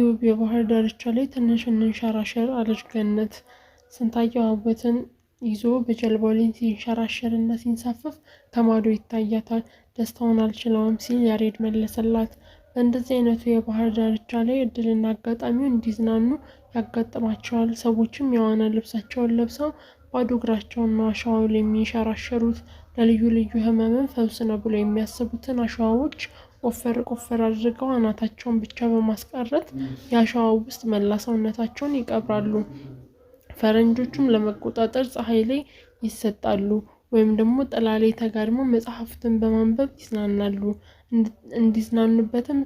ውብ የባህር ዳርቻ ላይ ትንሽ እንንሸራሸር አለች ገነት። ስንታየው አቦትን ይዞ በጀልባው ላይ ሲንሸራሸርና ሲንሳፈፍ ከማዶ ይታያታል። ደስታውን አልችለውም ሲል ያሬድ መለሰላት። በእንደዚህ አይነቱ የባህር ዳርቻ ላይ እድልና አጋጣሚው እንዲዝናኑ ያጋጥማቸዋል። ሰዎችም የዋና ልብሳቸውን ለብሰው ባዶ እግራቸውን ነው አሸዋው ላይ የሚንሸራሸሩት። ለልዩ ልዩ ህመምን ፈውስ ነው ብለው የሚያስቡትን አሸዋዎች ቆፈር አድርገው አናታቸውን ብቻ በማስቀረት የአሸዋው ውስጥ መላ ሰውነታቸውን ይቀብራሉ። ፈረንጆቹም ለመቆጣጠር ፀሐይ ላይ ይሰጣሉ ወይም ደግሞ ጥላ ላይ ተጋድመው መጽሐፍትን በማንበብ ይዝናናሉ። እንዲዝናኑበትም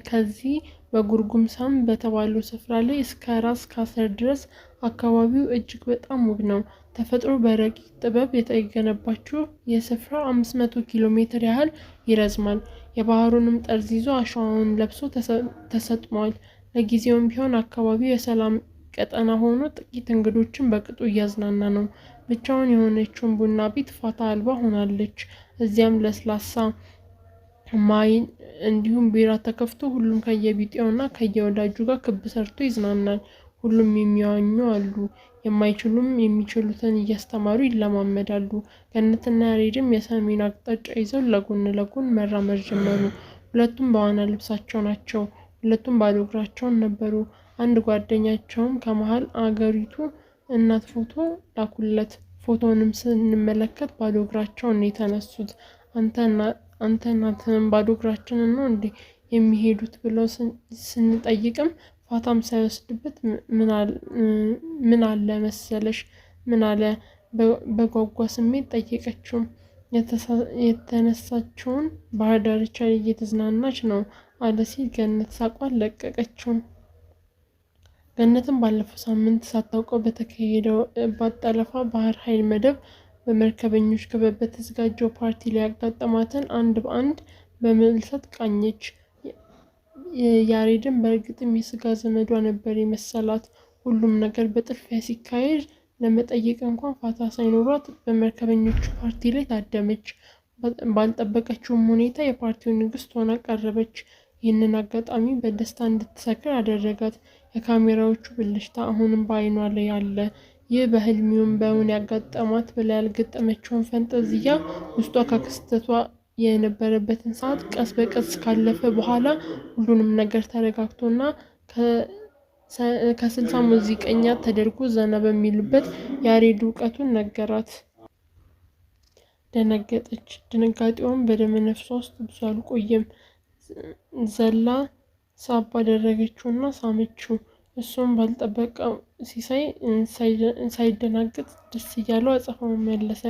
ከዚህ በጉርጉምሳም በተባለው ስፍራ ላይ እስከ ራስ ካሰር ድረስ አካባቢው እጅግ በጣም ውብ ነው። ተፈጥሮ በረቂቅ ጥበብ የተገነባችው የስፍራ 500 ኪሎ ሜትር ያህል ይረዝማል። የባህሩንም ጠርዝ ይዞ አሸዋውን ለብሶ ተሰጥሟል። ለጊዜውም ቢሆን አካባቢው የሰላም ቀጠና ሆኖ ጥቂት እንግዶችን በቅጡ እያዝናና ነው። ብቻውን የሆነችውን ቡና ቤት ፋታ አልባ ሆናለች። እዚያም ለስላሳ ማይን እንዲሁም ቢራ ተከፍቶ ሁሉም ከየቢጤውና ከየወዳጁ ጋር ክብ ሰርቶ ይዝናናል። ሁሉም የሚዋኙ አሉ። የማይችሉም የሚችሉትን እያስተማሩ ይለማመዳሉ። ገነትና ያሬድም የሰሜን አቅጣጫ ይዘው ለጎን ለጎን መራመድ ጀመሩ። ሁለቱም በዋና ልብሳቸው ናቸው። ሁለቱም ባዶ እግራቸውን ነበሩ። አንድ ጓደኛቸውም ከመሃል አገሪቱ እናት ፎቶ ላኩለት። ፎቶንም ስንመለከት ባዶ እግራቸውን የተነሱት። አንተ እናትህም ባዶ እግራችንን ነው እንዴ የሚሄዱት ብለው ስንጠይቅም ፋታም ሳይወስድበት ምን አለ መሰለሽ ምን አለ በጓጓ ስሜት ጠየቀችው። የተነሳችውን ባህር ዳርቻ ላይ እየተዝናናች ነው አለ ሲል ገነት ሳቋን ለቀቀችው። ገነትም ባለፈው ሳምንት ሳታውቀው በተካሄደው ባጠለፋ ባህር ኃይል መደብ በመርከበኞች ክበብ በተዘጋጀው ፓርቲ ላይ ያጋጠማትን አንድ በአንድ በምልሰት ቃኘች። ያሬድን በእርግጥም የስጋ ዘመዷ ነበር የመሰላት። ሁሉም ነገር በጥድፊያ ሲካሄድ ለመጠየቅ እንኳን ፋታ ሳይኖራት በመርከበኞቹ ፓርቲ ላይ ታደመች። ባልጠበቀችውም ሁኔታ የፓርቲው ንግስት ሆና ቀረበች። ይህንን አጋጣሚ በደስታ እንድትሰክር አደረጋት። የካሜራዎቹ ብልሽታ አሁንም በዓይኗ ላይ አለ። ይህ በህልሚውም በእውን ያጋጠማት ብላ ያልገጠመችውን ፈንጠዝያ ውስጧ ከክስተቷ የነበረበትን ሰዓት ቀስ በቀስ ካለፈ በኋላ ሁሉንም ነገር ተረጋግቶና ከ60 ሙዚቀኛ ተደርጎ ዘና በሚሉበት ያሬድ እውቀቱን ነገራት። ደነገጠች። ድንጋጤዋን በደመ ነፍሷ ውስጥ ብዙ አልቆየም። ዘላ ሳብ አደረገችውና ሳመችው። እሱም ባልጠበቀው ሲሳይ ሳይደናገጥ ደስ እያለው አጸፋውን መለሰ።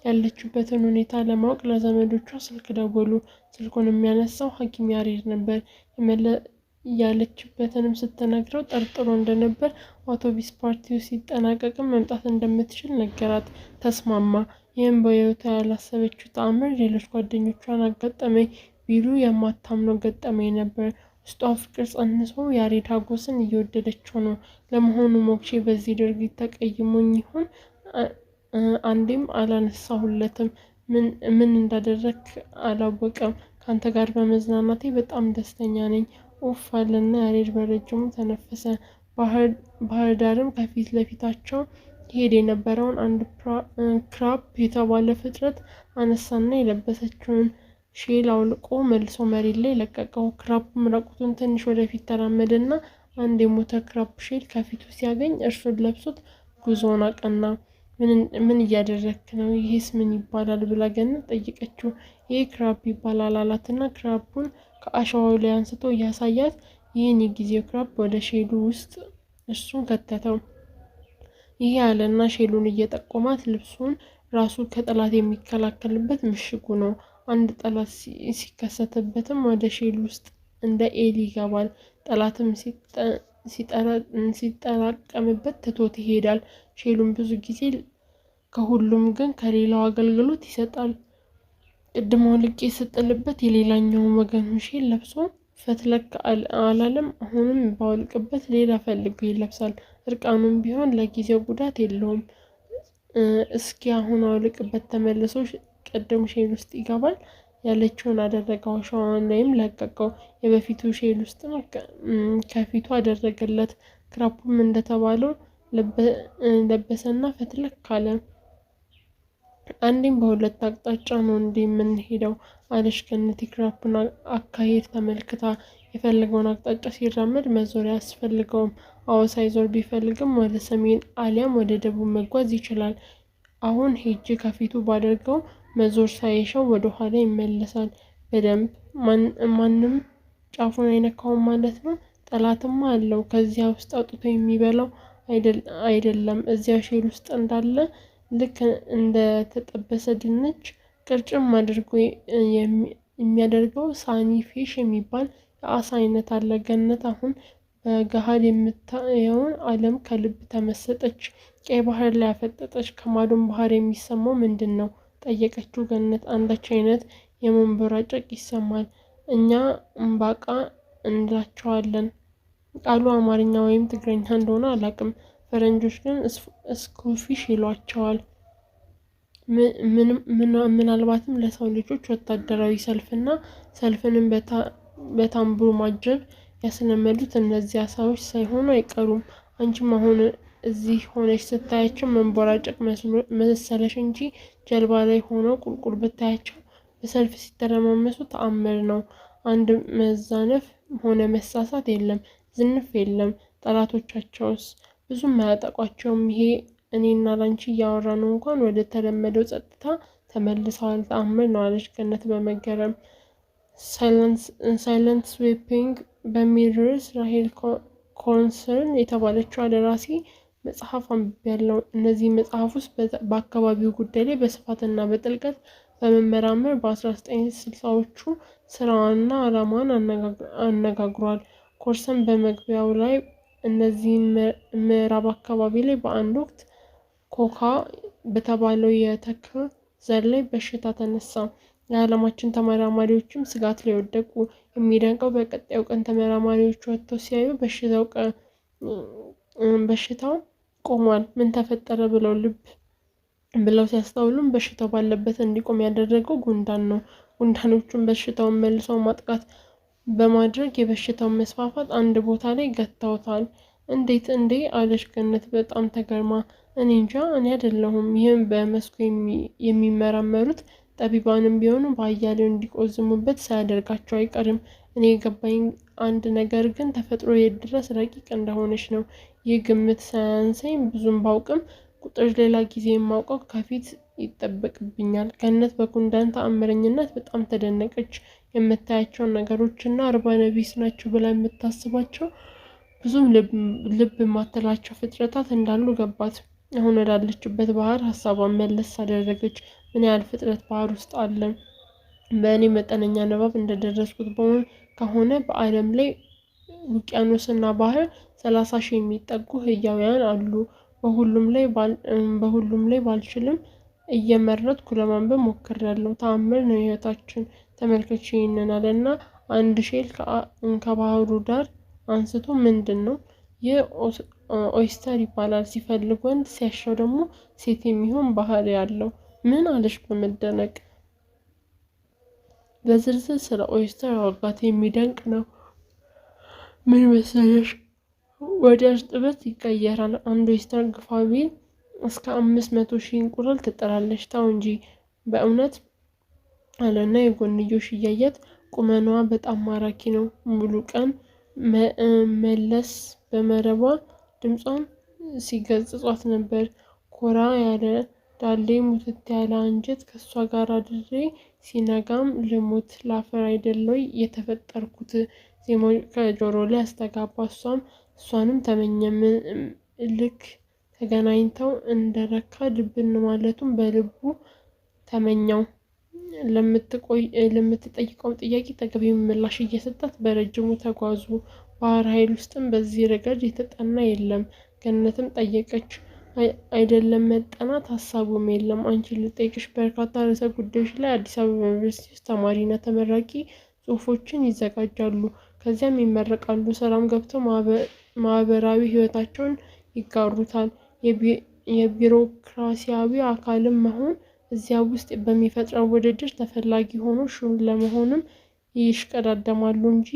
ያለችበትን ሁኔታ ለማወቅ ለዘመዶቿ ስልክ ደወሉ። ስልኩን የሚያነሳው ሐኪም ያሬድ ነበር። ያለችበትንም ስትነግረው ጠርጥሮ እንደነበር አውቶቢስ ፓርቲው ሲጠናቀቅም መምጣት እንደምትችል ነገራት። ተስማማ። ይህም በሕይወቷ ያላሰበችው ተአምር ሌሎች ጓደኞቿን አጋጠመኝ ቢሉ የማታምነው ገጠመኝ ነበር። ውስጧ ፍቅር ጸንሶ ያሬድ ሀጎስን እየወደደችው ነው። ለመሆኑ ሞክሼ በዚህ ድርጊት ተቀይሞኝ ይሆን? አንዴም አላነሳሁለትም። ምን እንዳደረክ አላወቀም። ካንተ ጋር በመዝናናቴ በጣም ደስተኛ ነኝ። ኡፍ አለና ያሬድ በረጅሙ ተነፈሰ። ባህር ዳርም ከፊት ለፊታቸው ይሄድ የነበረውን አንድ ክራፕ የተባለ ፍጥረት አነሳና የለበሰችውን ሼል አውልቆ መልሶ መሬት ላይ ለቀቀው። ክራፑም ራቁቱን ትንሽ ወደፊት ተራመደና አንድ የሞተ ክራፕ ሼል ከፊቱ ሲያገኝ እርሱን ለብሶት ጉዞውን አቀና። ምን እያደረክ ነው? ይሄስ ምን ይባላል ብላ ገነት ጠየቀችው። ይሄ ክራፕ ይባላል አላትና ክራፑን ከአሸዋው ላይ አንስቶ እያሳያት ይህን የጊዜው ክራፕ ወደ ሼሉ ውስጥ እሱን ከተተው። ይሄ አለና ሼሉን እየጠቆማት ልብሱን ራሱ ከጠላት የሚከላከልበት ምሽጉ ነው። አንድ ጠላት ሲከሰትበትም ወደ ሼል ውስጥ እንደ ኤሊ ይገባል። ጠላትም ሲጠራቀምበት ትቶት ይሄዳል። ሼሉም ብዙ ጊዜ ከሁሉም ግን ከሌላው አገልግሎት ይሰጣል። ቅድም አውልቄ ስጥልበት የሌላኛውን ወገኑን ሼል ለብሶ ፈትለክ አላለም። አሁንም ባወልቅበት ሌላ ፈልጎ ይለብሳል። እርቃኑም ቢሆን ለጊዜው ጉዳት የለውም። እስኪ አሁን አውልቅበት ተመልሶ ቅድም ሼል ውስጥ ይገባል። ያለችውን አደረገው። አሸዋውን ላይም ለቀቀው። የበፊቱ ሼል ውስጥ ከፊቱ አደረገለት። ክራፑም እንደተባለው ለበሰና ፈትለክ አለ። አንዴም በሁለት አቅጣጫ ነው እንዴ የምንሄደው አለች ገነት የክራፑን አካሄድ ተመልክታ። የፈለገውን አቅጣጫ ሲራመድ መዞር አያስፈልገውም። አዎ ሳይዞር ቢፈልግም ወደ ሰሜን አሊያም ወደ ደቡብ መጓዝ ይችላል። አሁን ሄጄ ከፊቱ ባደርገው መዞር ሳይሻው ወደ ኋላ ይመለሳል። በደንብ ማንም ጫፉን አይነካውም ማለት ነው። ጠላትማ አለው። ከዚያ ውስጥ አውጥቶ የሚበላው አይደለም። እዚያ ሼል ውስጥ እንዳለ ልክ እንደ ተጠበሰ ድንች ቅርጭም አድርጎ የሚያደርገው ሳኒ ፊሽ የሚባል የአሳ አይነት አለ። ገነት አሁን በገሃድ የምታየውን ዓለም ከልብ ተመሰጠች። ቀይ ባህር ላይ ያፈጠጠች። ከማዶም ባህር የሚሰማው ምንድን ነው? ጠየቀችው ገነት። አንዳች አይነት የመንቦራጨቅ ይሰማል። እኛ እምባቃ እንላቸዋለን። ቃሉ አማርኛ ወይም ትግረኛ እንደሆነ አላቅም። ፈረንጆች ግን ስኩፊሽ ይሏቸዋል። ምናልባትም ለሰው ልጆች ወታደራዊ ሰልፍና ሰልፍንም በታምቡር ማጀብ ያስለመዱት እነዚያ ሰዎች ሳይሆኑ አይቀሩም። አንቺም አሁን እዚህ ሆነሽ ስታያቸው መንቦራጨቅ መሰለሽ እንጂ ጀልባ ላይ ሆነው ቁልቁል ብታያቸው በሰልፍ ሲተረማመሱ ተአምር ነው። አንድ መዛነፍ ሆነ መሳሳት የለም። ዝንፍ የለም። ጠላቶቻቸውስ ብዙም አያጠቋቸውም። ይሄ እኔና ላንቺ እያወራነው እንኳን ወደ ተለመደው ጸጥታ ተመልሰዋል። ተአምር ነው አለች ገነት በመገረም። ሳይለንት ስዊፒንግ በሚል ርዕስ ራሄል ኮንሰርን የተባለችው ደራሲ መጽሐፍ አንብቤያለሁ። እነዚህ መጽሐፍ ውስጥ በአካባቢው ጉዳይ ላይ በስፋትና በጥልቀት በመመራመር በ1960ዎቹ ስራዋና ዓላማን አነጋግሯል። ኮርሰን በመግቢያው ላይ እነዚህ ምዕራብ አካባቢ ላይ በአንድ ወቅት ኮካ በተባለው የተክል ዘር ላይ በሽታ ተነሳ። የዓለማችን ተመራማሪዎችም ስጋት ላይ ወደቁ። የሚደንቀው በቀጣዩ ቀን ተመራማሪዎች ወጥተው ሲያዩ በሽታው ቆሟል። ምን ተፈጠረ ብለው ሲያስተውሉም በሽታው ባለበት እንዲቆም ያደረገው ጉንዳን ነው። ጉንዳኖቹም በሽታውን መልሰው ማጥቃት በማድረግ የበሽታውን መስፋፋት አንድ ቦታ ላይ ገታውታል። እንዴት እንዴ አለች ገነት በጣም ተገርማ። እኔ እንጃ፣ እኔ አይደለሁም። ይህም በመስኩ የሚመራመሩት ጠቢባንም ቢሆኑ በአያሌው እንዲቆዝሙበት ሳያደርጋቸው አይቀርም። እኔ የገባኝ አንድ ነገር ግን ተፈጥሮ የት ድረስ ረቂቅ እንደሆነች ነው። ይህ ግምት ሳያንሰኝ ብዙም ባውቅም ቁጥር ሌላ ጊዜ የማውቀው ከፊት ይጠበቅብኛል። ገነት በጉንዳን ተአምረኝነት በጣም ተደነቀች። የምታያቸውን ነገሮችና 40 ነቢስ ናቸው ብላ የምታስባቸው ብዙም ልብ የማትላቸው ፍጥረታት እንዳሉ ገባት። አሁን ወዳለችበት ባህር ሀሳቧን መለስ አደረገች። ምን ያህል ፍጥረት ባህር ውስጥ አለ? በእኔ መጠነኛ ንባብ እንደደረስኩት ከሆነ በዓለም ላይ ውቅያኖስና ባህር 30,000 የሚጠጉ ህያውያን አሉ። በሁሉም ላይ ባልችልም እየመረጥኩ ለማንበብ ሞክሬያለሁ። ተአምር ነው ህይወታችን። ተመልከች ይህንን አለና አንድ ሼል ከባህሩ ዳር አንስቶ ምንድን ነው ይህ? ኦይስተር ይባላል። ሲፈልግ ወንድ ሲያሻው ደግሞ ሴት የሚሆን ባህሪ ያለው። ምን አለሽ በመደነቅ። በዝርዝር ስለ ኦይስተር አወጋት። የሚደንቅ ነው። ምን መሰለሽ፣ ወደ እርጥበት ይቀየራል። አንድ ኦይስተር ግፋ ቢል እስከ 500,000 እንቁላል ትጥላለች። ተው እንጂ በእውነት አለና የጎንዮሽ እያያት ቁመናዋ በጣም ማራኪ ነው። ሙሉ ቀን መለስ በመረቧ ድምጿን ሲገጽጿት ነበር። ኮራ ያለ ዳሌ፣ ሙትት ያለ አንጀት ከሷ ጋር አድሬ ሲነጋም ልሙት ላፈር አይደለይ የተፈጠርኩት። ዜማው ከጆሮ ላይ አስተጋባ። እሷንም ተመኘ። ልክ ተገናኝተው እንደረካ ድብን ማለቱን በልቡ ተመኘው። ለምትጠይቀው ጥያቄ ተገቢው ምላሽ እየሰጣት በረጅሙ ተጓዙ። ባህር ኃይል ውስጥም በዚህ ረገድ የተጠና የለም። ገነትም ጠየቀች። አይደለም መጠናት ሀሳቡም የለም። አንቺን ልጠይቅሽ፣ በርካታ ርዕሰ ጉዳዮች ላይ አዲስ አበባ ዩኒቨርሲቲ ውስጥ ተማሪና ተመራቂ ጽሁፎችን ይዘጋጃሉ። ከዚያም ይመረቃሉ። ሰላም ገብተው ማህበራዊ ህይወታቸውን ይጋሩታል። የቢሮክራሲያዊ አካልም መሆን እዚያ ውስጥ በሚፈጥረው ውድድር ተፈላጊ ሆኖ ሹም ለመሆንም ይሽቀዳደማሉ እንጂ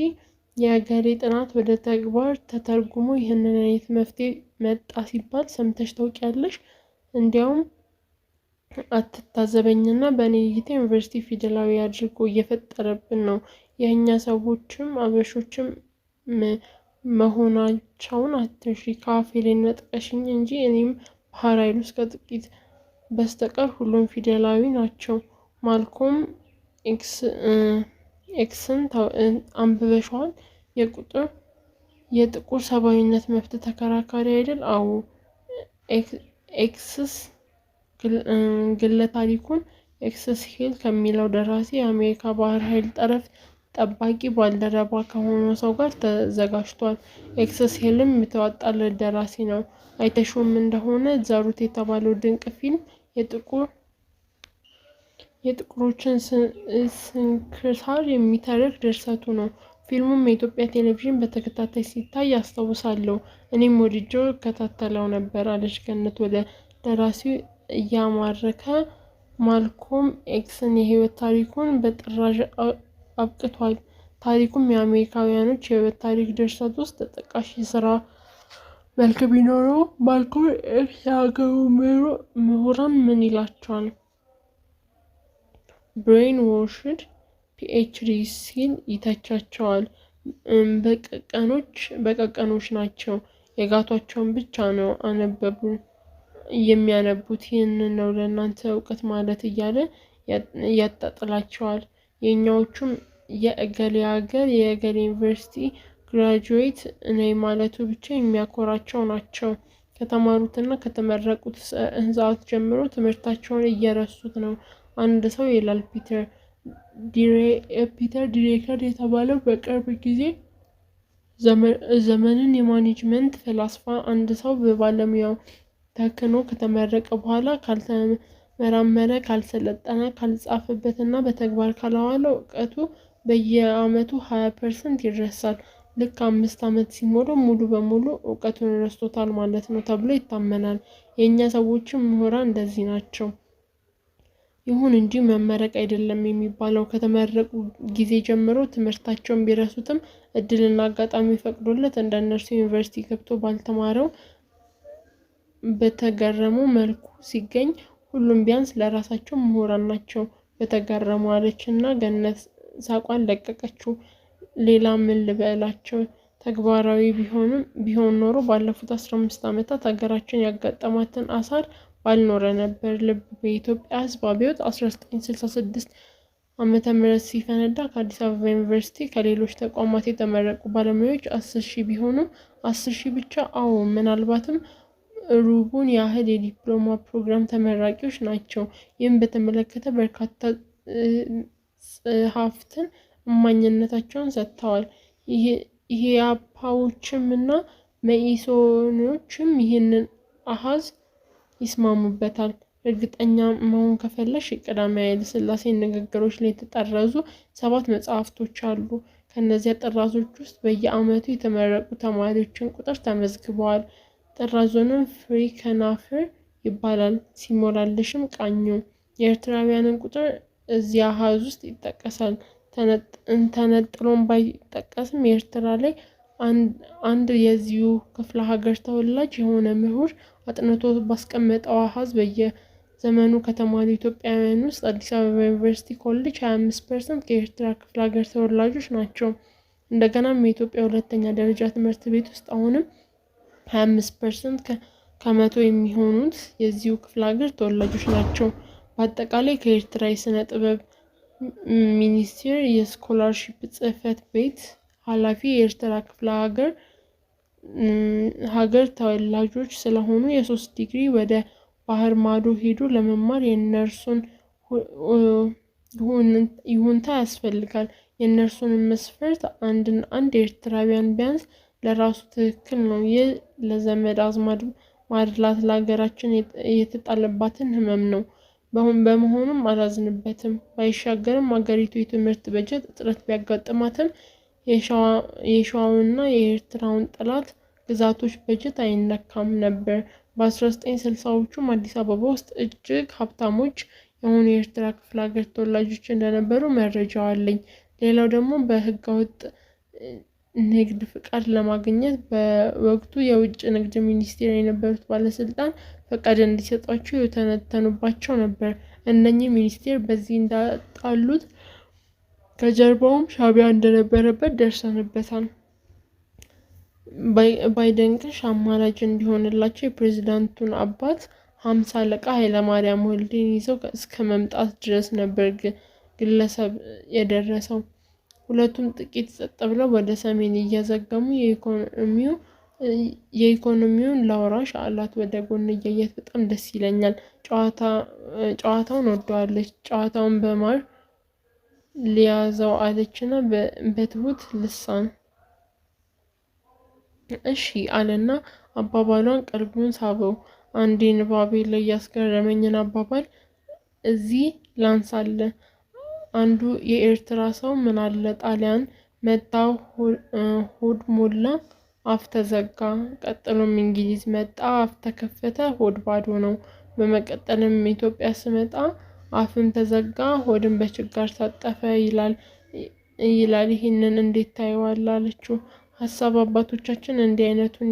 የእገሌ ጥናት ወደ ተግባር ተተርጉሞ ይህንን አይነት መፍትሄ መጣ ሲባል ሰምተሽ ታውቂያለሽ? እንዲያውም አትታዘበኝና በእኔ እይታ ዩኒቨርሲቲ ፊደላዊ አድርጎ እየፈጠረብን ነው። የእኛ ሰዎችም አበሾችም መሆናቸውን አትንሺ። ከአፌ ላይ ነጥቀሽኝ እንጂ እኔም ባህር ኃይል ውስጥ ከጥቂት በስተቀር ሁሉም ፊደላዊ ናቸው። ማልኮም ኤክስን አንብበሽዋል? የጥቁር ሰብአዊነት መብት ተከራካሪ አይደል? አዎ። ኤክስስ ግለ ታሪኩን ኤክሰስ ሂል ከሚለው ደራሲ የአሜሪካ ባህር ኃይል ጠረፍ ጠባቂ ባልደረባ ከሆነ ሰው ጋር ተዘጋጅቷል። ኤክሰስ ሂልም የተዋጣለት ደራሲ ነው። አይተሽውም እንደሆነ ዘሩት የተባለው ድንቅ ፊልም የጥቁሮችን ስንክሳር የሚተርክ ድርሰቱ ነው። ፊልሙም የኢትዮጵያ ቴሌቪዥን በተከታታይ ሲታይ ያስታውሳለሁ። እኔም ወድጄው እከታተለው ነበር አለች ገነት ወደ ደራሲው እያማረከ። ማልኮም ኤክስን የህይወት ታሪኩን በጥራዥ አብቅቷል። ታሪኩም የአሜሪካውያኖች የህይወት ታሪክ ድርሰት ውስጥ ተጠቃሽ የስራ መልክ ቢኖረው ማልኮም ኤክስ የሀገሩ ምሁራን ምን ይላቸዋል? ብሬን ዎሽድ ፒኤችዲ ሲል ይተቻቸዋል። በቀቀኖች ናቸው። የጋቷቸውን ብቻ ነው የሚያነቡት። ይህንን ነው ለእናንተ እውቀት ማለት እያለ ያጣጥላቸዋል። የእኛዎቹም የእገሌ ሀገር የእገሌ ዩኒቨርሲቲ ግራጁዌት ነኝ ማለቱ ብቻ የሚያኮራቸው ናቸው። ከተማሩትና ከተመረቁት ሰዓት ጀምሮ ትምህርታቸውን እየረሱት ነው። አንድ ሰው ይላል ፒተር ዲሬከር የተባለው በቅርብ ጊዜ ዘመንን የማኔጅመንት ፈላስፋ፣ አንድ ሰው በባለሙያው ተክኖ ከተመረቀ በኋላ ካልተመራመረ፣ ካልሰለጠነ፣ ካልጻፈበትና በተግባር ካላዋለው እውቀቱ በየአመቱ 20% ይረሳል። ልክ 5 አመት ሲሞላው ሙሉ በሙሉ እውቀቱን ረስቶታል ማለት ነው ተብሎ ይታመናል። የእኛ ሰዎችም ምሁራን እንደዚህ ናቸው። ይሁን እንጂ መመረቅ አይደለም የሚባለው። ከተመረቁ ጊዜ ጀምሮ ትምህርታቸውን ቢረሱትም እድልና አጋጣሚ ፈቅዶለት እንደ እነርሱ ዩኒቨርሲቲ ገብቶ ባልተማረው በተገረሙ መልኩ ሲገኝ ሁሉም ቢያንስ ለራሳቸው ምሁራን ናቸው በተገረሙ አለችና ገነት ሳቋን ለቀቀችው። ሌላ ምን ልበላቸው? ተግባራዊ ቢሆን ኖሮ ባለፉት 15 አመታት ሀገራችን ያጋጠማትን አሳር ባልኖረ ነበር። ልብ በኢትዮጵያ ሕዝብ አብዮት 1966 ዓመተ ምህረት ሲፈነዳ ከአዲስ አበባ ዩኒቨርሲቲ ከሌሎች ተቋማት የተመረቁ ባለሙያዎች 10,000 ቢሆኑ 10,000 ብቻ። አዎ ምናልባትም ሩቡን ያህል የዲፕሎማ ፕሮግራም ተመራቂዎች ናቸው። ይህም በተመለከተ በርካታ ጸሐፍትን እማኝነታቸውን ሰጥተዋል። ኢህአፓዎችም እና መኢሶኖችም ይህንን አሃዝ ይስማሙበታል። እርግጠኛ መሆን ከፈለሽ የቀዳማዊ ኃይለ ሥላሴ ንግግሮች ላይ የተጠረዙ 7 መጽሐፍቶች አሉ። ከነዚያ ጥራዞች ውስጥ በየአመቱ የተመረቁ ተማሪዎችን ቁጥር ተመዝግበዋል። ጥራዙንም ፍሬ ከናፍር ይባላል። ሲሞላልሽም ቃኙ። የኤርትራውያንን ቁጥር እዚያ አሃዝ ውስጥ ይጠቀሳል። ተነጥሎም ባይጠቀስም ኤርትራ ላይ አንድ የዚሁ ክፍለ ሀገር ተወላጅ የሆነ ምሁር አጥንቶ ባስቀመጠው አሃዝ በየዘመኑ ከተማሩ ኢትዮጵያውያን ውስጥ አዲስ አበባ ዩኒቨርሲቲ ኮሌጅ 25% ከኤርትራ ክፍለ ሀገር ተወላጆች ናቸው። እንደገናም የኢትዮጵያ ሁለተኛ ደረጃ ትምህርት ቤት ውስጥ አሁንም 25% ከመቶ የሚሆኑት የዚሁ ክፍለ ሀገር ተወላጆች ናቸው። በአጠቃላይ ከኤርትራ የስነ ጥበብ ሚኒስቴር የስኮላርሺፕ ጽህፈት ቤት ኃላፊ የኤርትራ ክፍለ ሀገር ተወላጆች ስለሆኑ የ3 ዲግሪ ወደ ባህር ማዶ ሄዶ ለመማር የእነርሱን ይሁንታ ያስፈልጋል። የእነርሱን መስፈርት አንድ ኤርትራውያን ቢያንስ ለራሱ ትክክል ነው። ይህ ለዘመድ አዝማድ ማድላት ለሀገራችን የተጣለባትን ህመም ነው። በመሆኑም አላዝንበትም። ባይሻገርም አገሪቱ የትምህርት በጀት እጥረት ቢያጋጥማትም የሸዋውና የኤርትራውን ጠላት ግዛቶች በጀት አይነካም ነበር። በ1960ዎቹም አዲስ አበባ ውስጥ እጅግ ሀብታሞች የሆኑ የኤርትራ ክፍለ ሀገር ተወላጆች እንደነበሩ መረጃው አለኝ። ሌላው ደግሞ በህገወጥ ንግድ ፍቃድ ለማግኘት በወቅቱ የውጭ ንግድ ሚኒስቴር የነበሩት ባለስልጣን ፈቃድ እንዲሰጧቸው የተነተኑባቸው ነበር። እነኚህ ሚኒስቴር በዚህ እንዳጣሉት ከጀርባውም ሻዕቢያ እንደነበረበት ደርሰንበታል። ባይደንቅሽ አማራጭ እንዲሆንላቸው የፕሬዝዳንቱን አባት 50 አለቃ ኃይለማርያም ወልዴን ይዘው እስከ መምጣት ድረስ ነበር ግለሰብ የደረሰው። ሁለቱም ጥቂት ጸጥ ብለው ወደ ሰሜን እያዘገሙ የኢኮኖሚውን ላውራሽ አላት ወደ ጎን እያየት በጣም ደስ ይለኛል። ጨዋታውን ወደዋለች። ጨዋታውን በማር ሊያዘው አለችና በትሁት ልሳን እሺ አለና አባባሏን ቀልቡን ሳበው። አንዴ ንባቤ ላይ ያስገረመኝን አባባል እዚህ ላንሳለ። አንዱ የኤርትራ ሰው ምን አለ ጣሊያን መጣ ሆድ ሞላ አፍ ተዘጋ። ቀጥሎም እንግሊዝ መጣ አፍ ተከፈተ ሆድ ባዶ ነው። በመቀጠልም ኢትዮጵያ ስመጣ አፍም ተዘጋ ሆድም በችጋር ታጠፈ ይላል። ይህንን እንዴት ታየዋለህ አለችው። ሀሳብ አባቶቻችን እንዲህ አይነቱን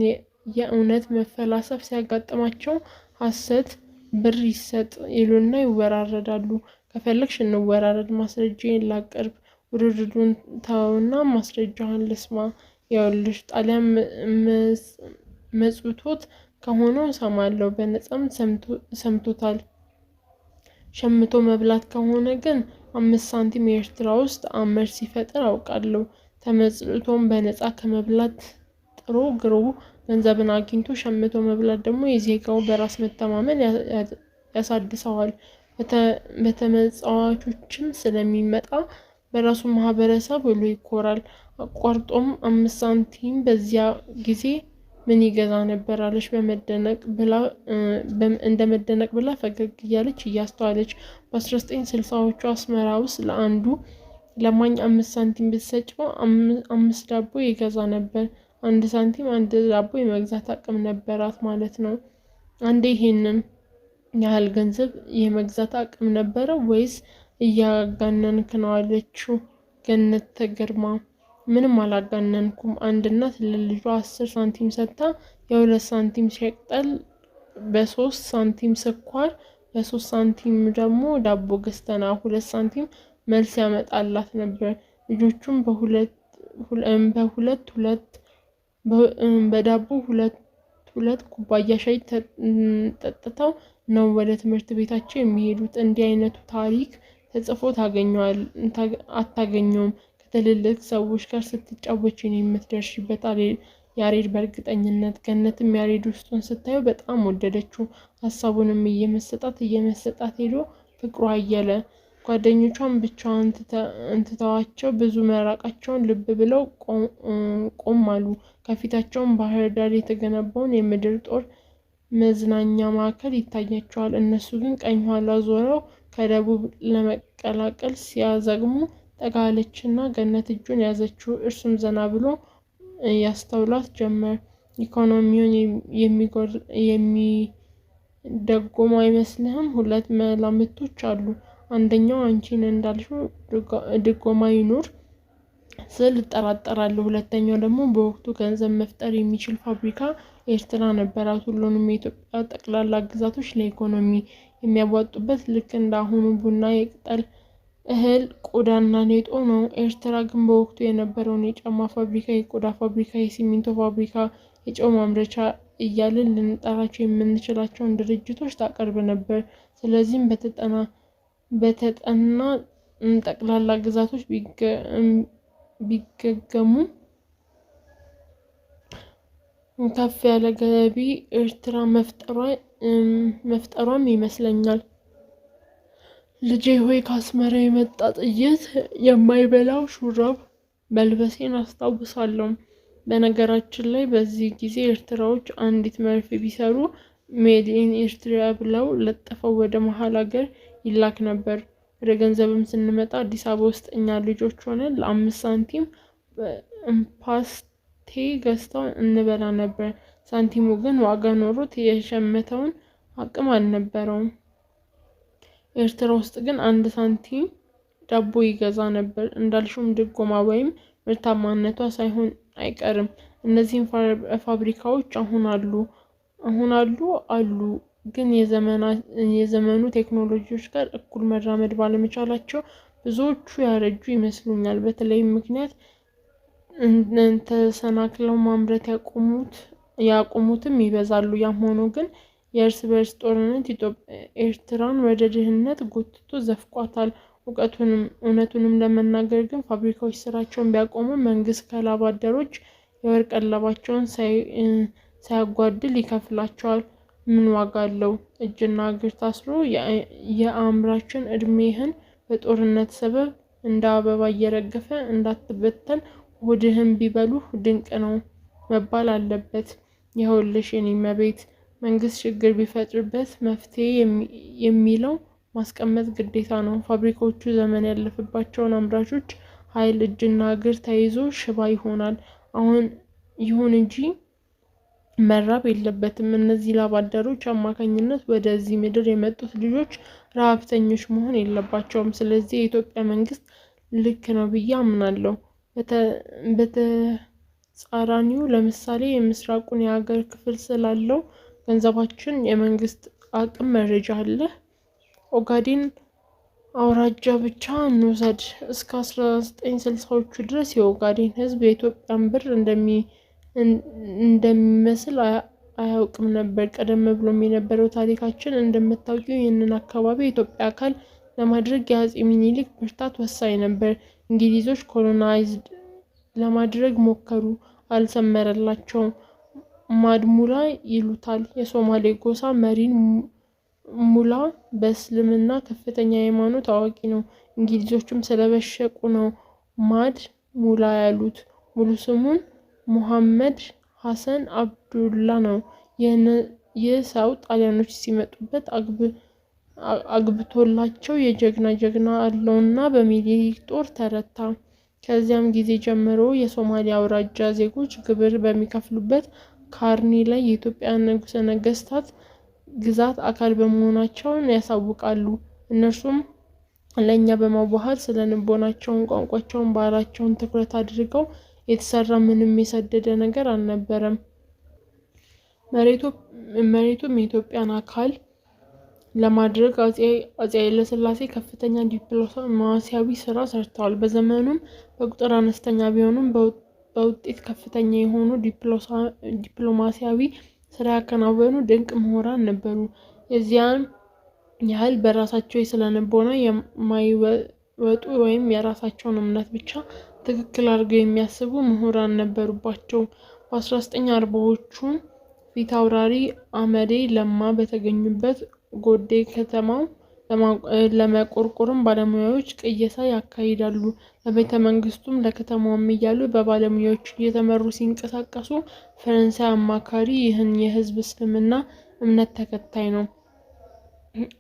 የእውነት መፈላሰፍ ሲያጋጥማቸው ሀሰት ብር ይሰጥ ይሉና ይወራረዳሉ። ከፈለግሽ እንወራረድ፣ ማስረጃዬን ላቅርብ። ውርርዱን ተውና ማስረጃህን ልስማ። ይኸውልሽ ጣሊያን መጽውቶት ከሆነ ሰማለሁ፣ በነፃም ሰምቶታል። ሸምቶ መብላት ከሆነ ግን 5 ሳንቲም ኤርትራ ውስጥ አመድ ሲፈጥር አውቃለሁ። ተመጽውቶም በነፃ ከመብላት ጥሮ ግሮ ገንዘብን አግኝቶ ሸምቶ መብላት ደግሞ የዜጋው በራስ መተማመን ያሳድሰዋል። በተመጽዋቾችም ስለሚመጣ በራሱ ማህበረሰብ ብሎ ይኮራል። አቋርጦም 5 ሳንቲም በዚያ ጊዜ ምን ይገዛ ነበር አለች እንደ መደነቅ ብላ ፈገግ እያለች እያስተዋለች። በ1960ዎቹ አስመራ ውስጥ ለአንዱ ለማኝ 5 ሳንቲም ብትሰጪው 5 ዳቦ ይገዛ ነበር። 1 ሳንቲም 1 ዳቦ የመግዛት አቅም ነበራት ማለት ነው። አንዴ ይሄንን ያህል ገንዘብ የመግዛት አቅም ነበረው ወይስ እያጋነንክ ነው አለችው ገነት ተገርማ። ምንም አላጋነንኩም። አንድ እናት ለልጇ 10 ሳንቲም ሰጥታ የ2 ሳንቲም ሸቅጠል በ3 ሳንቲም ስኳር በ3 ሳንቲም ደግሞ ዳቦ ገዝተና 2 ሳንቲም መልስ ያመጣላት ነበር። ልጆቹም በዳቦ ሁለት ኩባያ ሻይ ጠጥተው ነው ወደ ትምህርት ቤታቸው የሚሄዱት። እንዲህ አይነቱ ታሪክ ተጽፎ አታገኘውም። ከትልልቅ ሰዎች ጋር ስትጫወች ነው የምትደርሽበት። ያሬድ በእርግጠኝነት ገነትም ያሬድ ውስጡን ስታየው በጣም ወደደችው። ሀሳቡንም እየመሰጣት ሄዶ ፍቅሩ አየለ። ጓደኞቿን ብቻዋን እንትተዋቸው ብዙ መራቃቸውን ልብ ብለው ቆም አሉ። ከፊታቸውም ባህር ዳር የተገነባውን የምድር ጦር መዝናኛ ማዕከል ይታያቸዋል። እነሱ ግን ቀኝ ኋላ ዞረው ከደቡብ ለመቀላቀል ሲያዘግሙ ጠጋለችና ገነት እጁን ያዘችው። እርሱም ዘና ብሎ ያስተውላት ጀመር። ኢኮኖሚውን የሚደጎሙ አይመስልህም? 2 መላምቶች አሉ። አንደኛው አንቺን እንዳልሽው ድጎማ ይኑር ስል እጠራጠራለሁ። ሁለተኛው ደግሞ በወቅቱ ገንዘብ መፍጠር የሚችል ፋብሪካ ኤርትራ ነበራት። ሁሉንም የኢትዮጵያ ጠቅላላ ግዛቶች ለኢኮኖሚ የሚያዋጡበት ልክ እንዳሁኑ ቡና፣ የቅጠል እህል፣ ቆዳና ሌጦ ነው። ኤርትራ ግን በወቅቱ የነበረውን የጫማ ፋብሪካ፣ የቆዳ ፋብሪካ፣ የሲሚንቶ ፋብሪካ፣ የጨው ማምረቻ እያልን ልንጠራቸው የምንችላቸውን ድርጅቶች ታቀርብ ነበር። ስለዚህም በተጠና ጠቅላላ ግዛቶች ቢገገሙ ከፍ ያለ ገቢ ኤርትራ መፍጠሯም ይመስለኛል። ልጄ ሆይ ከአስመራ የመጣ ጥይት የማይበላው ሹራብ መልበሴን አስታውሳለሁ። በነገራችን ላይ በዚህ ጊዜ ኤርትራዎች አንዲት መርፌ ቢሰሩ ሜድ ኢን ኤርትራ ብለው ለጥፈው ወደ መሀል ሀገር ይላክ ነበር። ወደ ገንዘብም ስንመጣ አዲስ አበባ ውስጥ እኛ ልጆች ሆነን ለ5 ሳንቲም ፓስቴ ገዝተው እንበላ ነበር። ሳንቲሙ ግን ዋጋ ኖሮት የሸመተውን አቅም አልነበረውም። ኤርትራ ውስጥ ግን አንድ ሳንቲም ዳቦ ይገዛ ነበር። እንዳልሽውም ድጎማ ወይም ምርታማነቷ ሳይሆን አይቀርም። እነዚህን ፋብሪካዎች አሁን አሉ ግን የዘመኑ ቴክኖሎጂዎች ጋር እኩል መራመድ ባለመቻላቸው ብዙዎቹ ያረጁ ይመስሉኛል። በተለይም ምክንያት ተሰናክለው ማምረት ያቆሙትም ይበዛሉ። ያም ሆኖ ግን የእርስ በርስ ጦርነት ኤርትራን ወደ ድህነት ጎትቶ ዘፍቋታል። እውነቱንም ለመናገር ግን ፋብሪካዎች ስራቸውን ቢያቆሙ መንግስት ከላብ አደሮች የወር ቀለባቸውን ሳያጓድል ይከፍላቸዋል። ምን ዋጋ አለው? እጅና እግር ታስሮ የአምራችን እድሜህን በጦርነት ሰበብ እንደ አበባ እየረገፈ እንዳትበተን ሆድህን ቢበሉህ ድንቅ ነው መባል አለበት። ይኸውልሽ የኔ እመቤት፣ መንግስት ችግር ቢፈጥርበት መፍትሄ የሚለው ማስቀመጥ ግዴታ ነው። ፋብሪካዎቹ ዘመን ያለፈባቸውን አምራቾች ኃይል እጅና እግር ተይዞ ሽባ ይሆናል። ይሁን እንጂ መራብ የለበትም። እነዚህ ላብ አደሮች አማካኝነት ወደዚህ ምድር የመጡት ልጆች ረሀብተኞች መሆን የለባቸውም። ስለዚህ የኢትዮጵያ መንግስት ልክ ነው ብዬ አምናለሁ። በተጻራኒው ለምሳሌ የምስራቁን የሀገር ክፍል ስላለው ገንዘባችን የመንግስት አቅም መረጃ አለ። ኦጋዴን አውራጃ ብቻ እንውሰድ። እስከ 1960ዎቹ ድረስ የኦጋዴን ህዝብ የኢትዮጵያን ብር እንደሚመስል አያውቅም ነበር። ቀደም ብሎም የነበረው ታሪካችን እንደምታውቂው ይህንን አካባቢ የኢትዮጵያ አካል ለማድረግ የአፄ ሚኒሊክ ብርታት ወሳኝ ነበር። እንግሊዞች ኮሎናይዝድ ለማድረግ ሞከሩ፣ አልሰመረላቸውም። ማድሙላ ይሉታል የሶማሌ ጎሳ መሪን ሙላ በእስልምና ከፍተኛ የሃይማኖት አዋቂ ነው። እንግሊዞችም ስለበሸቁ ነው ማድ ሙላ ያሉት። ሙሉ ስሙን ሙሐመድ ሐሰን አብዱላ ነው። ይህ ሰው ጣሊያኖች ሲመጡበት አግብቶላቸው የጀግና አለውና በሚኒሊክ ጦር ተረታ። ከዚያም ጊዜ ጀምሮ የሶማሊያ አውራጃ ዜጎች ግብር በሚከፍሉበት ካርኒ ላይ የኢትዮጵያ ንጉሠ ነገሥታት ግዛት አካል በመሆናቸውን ያሳውቃሉ። እነርሱም ለእኛ በማዋሃድ ስለ ልቦናቸውን፣ ቋንቋቸውን፣ ባህላቸውን ትኩረት አድርገው የተሰራ ምንም የሰደደ ነገር አልነበረም። መሬቱም የኢትዮጵያን አካል ለማድረግ አፄ ኃይለሥላሴ ከፍተኛ ዲፕሎማሲያዊ ስራ ሰርተዋል። በዘመኑም በቁጥር አነስተኛ ቢሆኑም በውጤት ከፍተኛ የሆኑ ዲፕሎማሲያዊ ስራ ያከናወኑ ድንቅ ምሁራን ነበሩ። የዚያን ያህል በራሳቸው የስነ-ልቦና የማይወጡ ወይም የራሳቸውን እምነት ብቻ ትክክል አድርገው የሚያስቡ ምሁራን ነበሩባቸው። በ1940ዎቹ ፊት አውራሪ አመዴ ለማ በተገኙበት ጎዴ ከተማው ለመቆርቆርም ባለሙያዎች ቅየሳ ያካሂዳሉ። ለቤተ መንግስቱም ለከተማውም እያሉ በባለሙያዎች እየተመሩ ሲንቀሳቀሱ ፈረንሳይ አማካሪ ይህን የህዝብ እስልምና እምነት ተከታይ ነው፣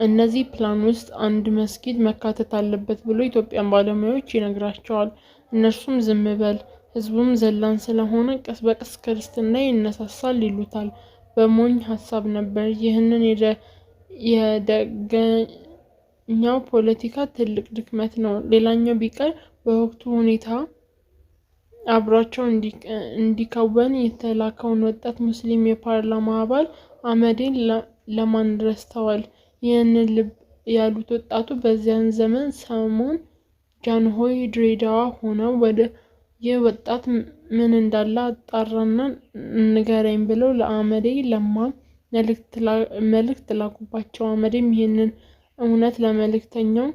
እነዚህ ፕላን ውስጥ አንድ መስጊድ መካተት አለበት ብሎ ኢትዮጵያን ባለሙያዎች ይነግራቸዋል። እነርሱም ዝም በል ህዝቡም ዘላን ስለሆነ ቀስ በቀስ ክርስትና ይነሳሳል ይሉታል። በሞኝ ሀሳብ ነበር። ይህንን የደገኛው ፖለቲካ ትልቅ ድክመት ነው። ሌላኛው ቢቀር በወቅቱ ሁኔታ አብሯቸው እንዲከወን የተላከውን ወጣት ሙስሊም የፓርላማ አባል አመዴን ለማን ረስተዋል? ይህንን ልብ ያሉት ወጣቱ በዚያን ዘመን ሰሞን ጃንሆይ ድሬዳዋ ሆነው ወደ ይህ ወጣት ምን እንዳለ አጣራና ንገረኝ ብለው ለአመዴ ለማ መልእክት ላኩባቸው። አመዴም ይህንን እውነት ለመልእክተኛው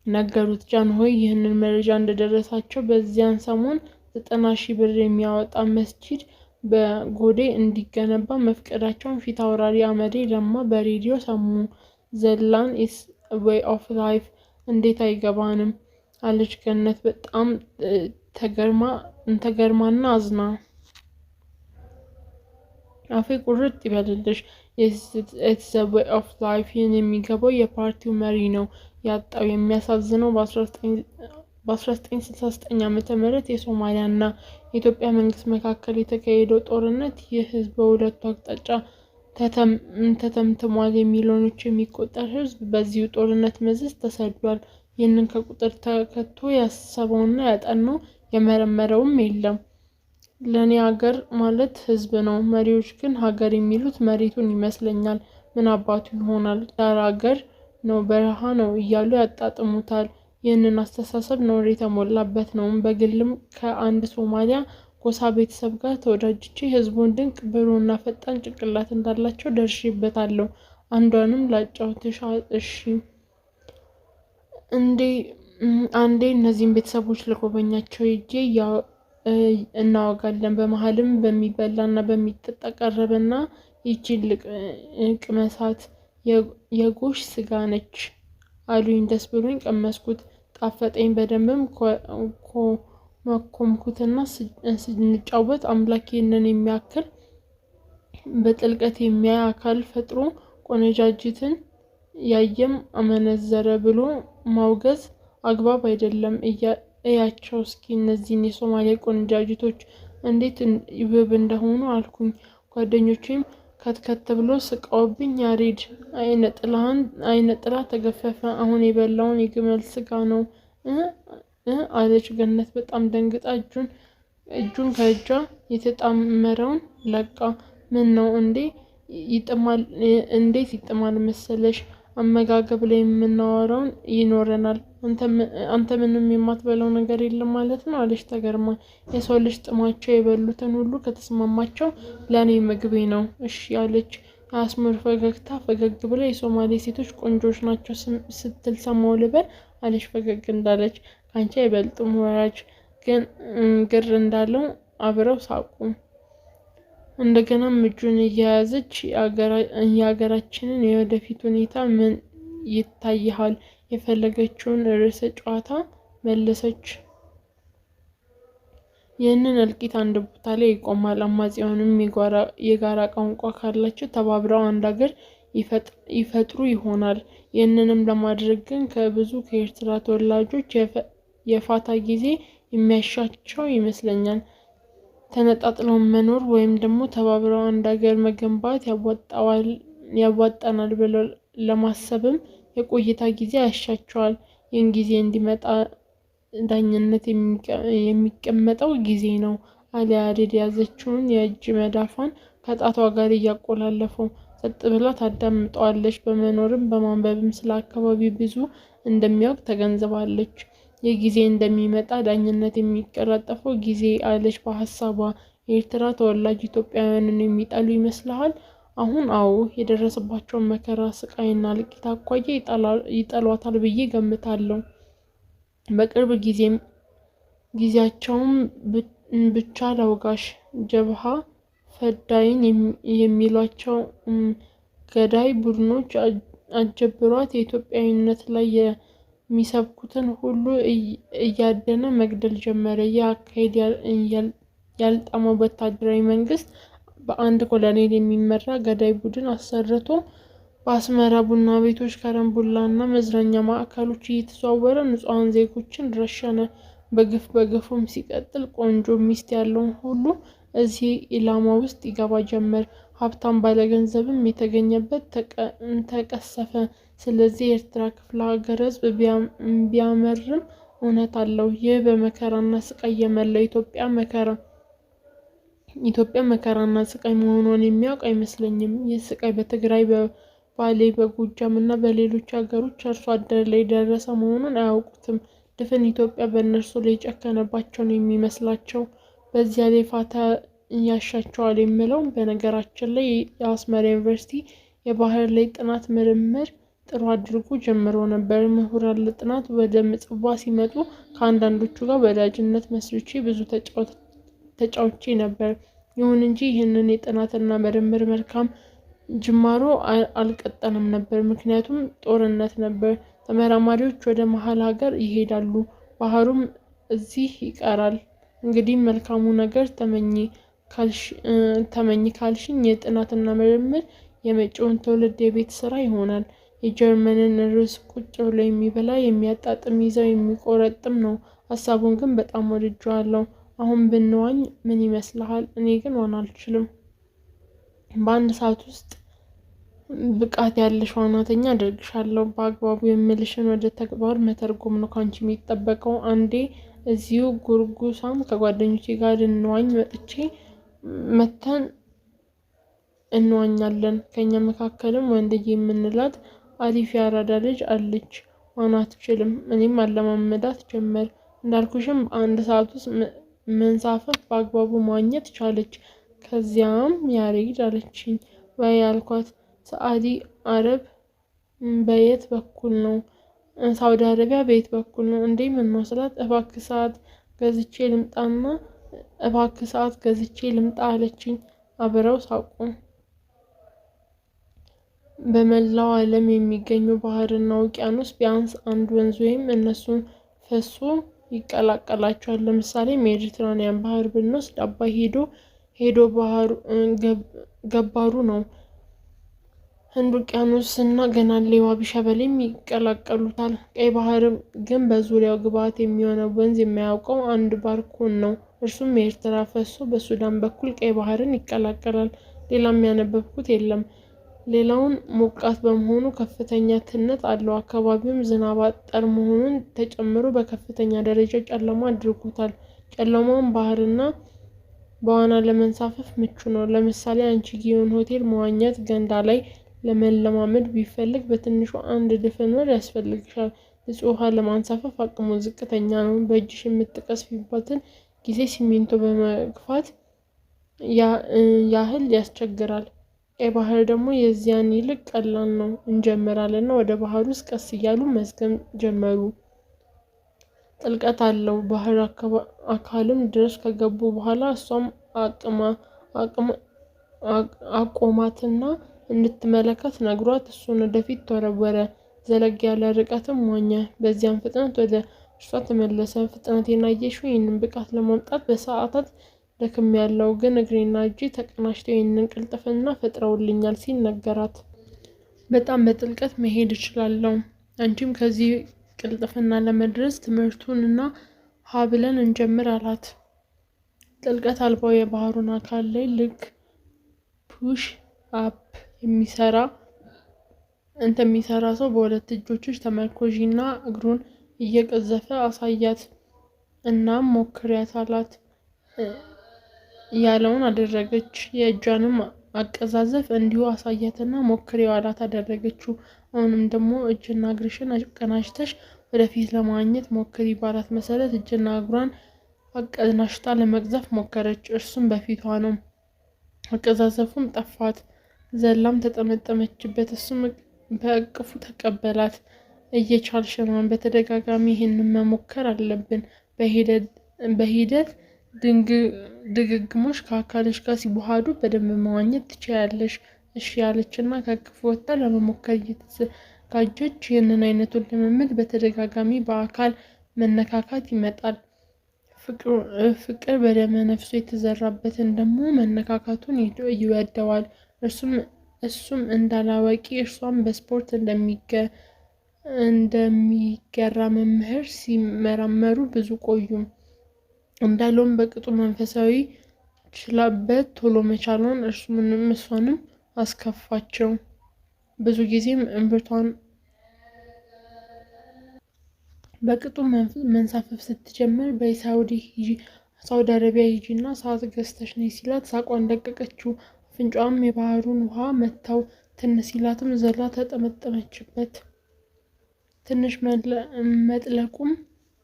ነገሩት። ጃንሆይ ይህንን መረጃ እንደደረሳቸው በዚያን ሰሞን 90,000 ብር የሚያወጣ መስጂድ በጎዴ እንዲገነባ መፍቀዳቸውን ፊት አውራሪ አመዴ ለማ በሬዲዮ ሰሙ። ዘላን ኢስ ዌይ ኦፍ ላይፍ እንዴት አይገባንም አለች ገነት በጣም ተገርማና አዝና። አፌ ቁርጥ ይበልልሽ። ኢትስ ዘ ዌይ ኦፍ ላይፍ። ይህን የሚገባው የፓርቲው መሪ ነው ያጣው። የሚያሳዝነው በ1969 ዓ.ም የሶማሊያና የኢትዮጵያ መንግስት መካከል የተካሄደው ጦርነት ይህ ህዝብ በሁለቱ አቅጣጫ ተተምትሟል። የሚሊዮኖች የሚቆጠር ህዝብ በዚሁ ጦርነት መዘዝ ተሰዷል። ይህንን ከቁጥር ተከቶ ያሰበውና ያጠናው የመረመረውም የለም። ለኔ ሀገር ማለት ህዝብ ነው። መሪዎች ግን ሀገር የሚሉት መሬቱን ይመስለኛል። ምን አባቱ ይሆናል? ዳር ሀገር ነው በረሃ ነው እያሉ ያጣጥሙታል። ይህንን አስተሳሰብ ነውር የተሞላበት ነው። በግልም ከአንድ ሶማሊያ ጎሳ ቤተሰብ ጋር ተወዳጅቼ ህዝቡን ድንቅ ብሩህና ፈጣን ጭንቅላት እንዳላቸው ደርሼበታለሁ። አንዷንም ላጫውትሽ። እሺ። አንዴ እነዚህን ቤተሰቦች ልጎበኛቸው ሄጄ እናወጋለን። በመሀልም በሚበላና በሚጠጣ ቀረበና ይቺን ቅመሳት የጎሽ ስጋ ነች አሉኝ። ደስ ብሎኝ ቀመስኩት። ጣፈጠኝ። በደንብም መኮምኩትና ስንጫወት አምላክ ይህንን የሚያክል በጥልቀት የሚያይ አካል ፈጥሮ ቆነጃጅትን ያየም አመነዘረ ብሎ ማውገዝ አግባብ አይደለም። እያቸው እስኪ እነዚህን የሶማሌ ቆነጃጅቶች እንዴት ውብ እንደሆኑ አልኩኝ። ጓደኞቼም ከትከት ብሎ ስቀውብኝ ያሬድ አይነ ጥላ ተገፈፈ። አሁን የበላውን የግመል ስጋ ነው አለች ገነት በጣም ደንግጣ እጁን ከእጇ የተጣመረውን ለቃ። ምን ነው እንዴት ይጥማል መሰለሽ? አመጋገብ ላይ የምናወራውን ይኖረናል። አንተ ምንም የማትበላው ነገር የለም ማለት ነው አለች ተገርማ። የሰው ልጅ ጥማቸው የበሉትን ሁሉ ከተስማማቸው ለእኔ ምግቤ ነው። እሺ አለች። የአስመር ፈገግታ ፈገግ ብላ የሶማሌ ሴቶች ቆንጆች ናቸው ስትል ሰማሁ ልበል አለች ፈገግ እንዳለች። ካንቺ አይበልጡም ወራጅ ግን ግር እንዳለው አብረው ሳቁ። እንደገናም እጁን እየያዘች የሀገራችንን የወደፊት ሁኔታ ምን ይታይሃል? የፈለገችውን ርዕሰ ጨዋታ መለሰች። ይህንን እልቂት አንድ ቦታ ላይ ይቆማል። አማጽያኑም የጋራ ቋንቋ ካላቸው ተባብረው አንድ ሀገር ይፈጥሩ ይሆናል። ይህንንም ለማድረግ ግን ከኤርትራ ተወላጆች የፋታ ጊዜ የሚያሻቸው ይመስለኛል። ተነጣጥለው መኖር ወይም ደግሞ ተባብረው አንድ ሀገር መገንባት ያዋጣናል ብለው ለማሰብም የቆይታ ጊዜ ያሻቸዋል። ይህን ጊዜ እንዲመጣ ዳኝነት የሚቀመጠው ጊዜ ነው አለ ያሬድ ያዘችውን የእጅ መዳፏን ከጣቷ ጋር እያቆላለፈው። ጸጥ ብላ ታዳምጠዋለች። በመኖርም በማንበብም ስለ አካባቢ ብዙ እንደሚያውቅ ተገንዝባለች። የጊዜ እንደሚመጣ ዳኝነት የሚቀላጠፈው ጊዜ አለች በሀሳቧ። የኤርትራ ተወላጅ ኢትዮጵያውያንን የሚጠሉ ይመስልሃል? አሁን አዎ፣ የደረሰባቸውን መከራ ስቃይና እልቂት አኳያ ይጠሏታል ብዬ ገምታለሁ። በቅርብ ጊዜያቸውም ብቻ ላውጋሽ፣ ጀብሃ ፈዳይን የሚሏቸው ገዳይ ቡድኖች አጀብሯት የኢትዮጵያዊነት ላይ የሚሰብኩትን ሁሉ እያደነ መግደል ጀመረ። ይህ አካሄድ ያልጣመው ወታደራዊ መንግስት በአንድ ኮሎኔል የሚመራ ገዳይ ቡድን አሰርቶ በአስመራ ቡና ቤቶች፣ ከረምቡላና መዝናኛ ማዕከሎች እየተዘዋወረ ንጹሐን ዜጎችን ረሸነ። በግፉም ሲቀጥል ቆንጆ ሚስት ያለውን ሁሉ እዚህ ኢላማ ውስጥ ይገባ ጀመር። ሀብታም ባለገንዘብም የተገኘበት ተቀሰፈ። ስለዚህ የኤርትራ ክፍለ ሀገር ህዝብ ቢያመርም እውነት አለው። ይህ በመከራና ስቃይ የመላው ኢትዮጵያ መከራና ስቃይ መሆኑን የሚያውቅ አይመስለኝም። ይህ ስቃይ በትግራይ፣ በባሌ፣ በጎጃም እና በሌሎች ሀገሮች አርሶ አደር ላይ ደረሰ መሆኑን አያውቁትም። ድፍን ኢትዮጵያ በእነርሱ ላይ የጨከነባቸው ነው የሚመስላቸው። በዚያ ላይ ፋታ ያሻቸዋል የምለው በነገራችን ላይ የአስመራ ዩኒቨርሲቲ የባህር ላይ ጥናት ምርምር ጥሩ አድርጎ ጀምሮ ነበር። ምሁራን ለጥናት ወደ ምጽዋ ሲመጡ ከአንዳንዶቹ ጋር ወዳጅነት መስርቼ ብዙ ተጫውቼ ነበር። ይሁን እንጂ ይህንን የጥናትና ምርምር መልካም ጅማሮ አልቀጠለም ነበር። ምክንያቱም ጦርነት ነበር። ተመራማሪዎች ወደ መሀል ሀገር ይሄዳሉ፣ ባህሩም እዚህ ይቀራል። እንግዲህ መልካሙ ነገር ተመኝ ካልሽኝ የጥናትና ምርምር የመጪውን ትውልድ የቤት ስራ ይሆናል። የጀርመንን ርዕስ ቁጭ ብሎ የሚበላ የሚያጣጥም ይዘው የሚቆረጥም ነው። ሀሳቡን ግን በጣም ወድጄዋለሁ። አሁን ብንዋኝ ምን ይመስልሃል? እኔ ግን ዋና አልችልም። በአንድ ሰዓት ውስጥ ብቃት ያለሽ ዋናተኛ አደርግሻለሁ። በአግባቡ የምልሽን ወደ ተግባር መተርጎም ነው ካንቺ የሚጠበቀው። አንዴ እዚሁ ጉርጉሳም ከጓደኞቼ ጋር ልንዋኝ መተን እንዋኛለን። ከኛ መካከልም ወንድዬ የምንላት አሪፍ ያራዳ ልጅ አለች። ዋና አትችልም። እኔም አለማመዳት ጀመር። እንዳልኩሽም በአንድ ሰዓት ውስጥ መንሳፈፍ በአግባቡ መዋኘት ቻለች። ከዚያም ያሬድ አለችኝ። ወይ አልኳት። ሳዑዲ አረብ በየት በኩል ነው? ሳውዲ አረቢያ በየት በኩል ነው እንዴ? ምነው ስላት እባክህ ሰዓት ገዝቼ ልምጣ አለችኝ። አብረው ሳቁ። በመላው ዓለም የሚገኙ ባህርና ውቅያኖስ ቢያንስ አንድ ወንዝ ወይም እነሱን ፈሶ ይቀላቀላቸዋል። ለምሳሌ ሜዲትራኒያን ባህር ብንወስድ አባይ ሄዶ ባህሩ ገባሩ ነው። ህንድ ውቅያኖስና ገናሌ ዋቢ ሸበሌም ይቀላቀሉታል። ቀይ ባህር ግን በዙሪያው ግብዓት የሚሆነው ወንዝ የሚያውቀው አንድ ባርኮን ነው። እርሱም ኤርትራ ፈሶ በሱዳን በኩል ቀይ ባህርን ይቀላቀላል። ሌላም ያነበብኩት የለም። ሌላውን ሞቃት በመሆኑ ከፍተኛ ትነት አለው። አካባቢውም ዝናብ አጠር መሆኑን ተጨምሮ በከፍተኛ ደረጃ ጨለማ አድርጎታል። ጨለማውን ባህርና በዋና ለመንሳፈፍ ምቹ ነው። ለምሳሌ አንቺ ጊዮን ሆቴል መዋኘት ገንዳ ላይ ለመለማመድ ቢፈልግ በትንሹ 1 ድፍን ወር ያስፈልግሻል። ንጹህ ውሃ ለማንሳፈፍ አቅሙ ዝቅተኛ ነው። በእጅሽ የምትቀስፊበትን ጊዜ ሲሚንቶ በመግፋት ያህል ያስቸግራል። ቀይ ባህር ደግሞ የዚያን ይልቅ ቀላል ነው። እንጀምራለንና ወደ ባህር ውስጥ ቀስ እያሉ መዝገም ጀመሩ። ጥልቀት አለው ባህር አካልም ድረስ ከገቡ በኋላ እሷም አቆማትና እንድትመለከት ነግሯት እሱን ወደፊት ተወረወረ። ዘለግ ያለ ርቀትም ዋኘ። በዚያም ፍጥነት ወደ እርሷ ተመለሰ። ፍጥነቴን አየሽው? ይህንን ብቃት ለማምጣት በሰዓታት ደክሜያለሁ፣ ግን እግሬና እጄ ተቀናጅተው ይህንን ቅልጥፍና ፈጥረውልኛል ሲል ነገራት። በጣም በጥልቀት መሄድ እችላለሁ። አንቺም ከዚህ ቅልጥፍና ለመድረስ ትምህርቱንና ሀብለን እንጀምር አላት። ጥልቀት አልባው የባህሩን አካል ላይ ልክ ፑሽ አፕ የሚሰራ ሰው በሁለት እጆችሽ ተመርኮዢና እግሩን እየቀዘፈ አሳያት። እናም ሞክሪያት አላት። ያለውን አደረገች። የእጇንም አቀዛዘፍ እንዲሁ አሳያትና ሞክሪው አላት። አደረገችው። አሁንም ደግሞ እጅና እግርሽን አቀናጅተሽ ወደፊት ለማግኘት ሞክሪ ባላት መሰረት እጅና እግሯን አቀናጅታ ለመቅዘፍ ሞከረች። እርሱም በፊቷ ነው። አቀዛዘፉም ጠፋት። ዘላም ተጠመጠመችበት። እሱም በእቅፉ ተቀበላት። እየቻልሽ ነው። በተደጋጋሚ ይህንን መሞከር አለብን። በሂደት ድግግሞሽ ከአካልሽ ጋር ሲዋሃዱ በደንብ መዋኘት ትችያለሽ። እሺ ያለችና ከእቅፉ ወጥታ ለመሞከር እየተዘጋጀች ይህንን አይነቱን ልምምድ በተደጋጋሚ በአካል መነካካት ይመጣል። ፍቅር በደመ ነፍሱ የተዘራበትን ደግሞ መነካካቱን ይወደዋል። እሱም እንዳላዋቂ እርሷም በስፖርት እንደሚገራ መምህር ሲመራመሩ ብዙ ቆዩ። እንዳለውም በቅጡ መንፈሳዊ ችላበት ቶሎ መቻሏን እሷንም አስከፋቸው። ብዙ ጊዜም እምብርቷን በቅጡ መንሳፈፍ ስትጀምር በሳውዲ አረቢያ ሂጂና ሰዓት ገዝተሽ ነይ ሲላት ሳቋን ለቀቀችው። አፍንጫዋም የባህሩን ውሃ መታው። ትን ሲላትም ዘላ ተጠመጠመችበት። ትንሽ መጥለቁም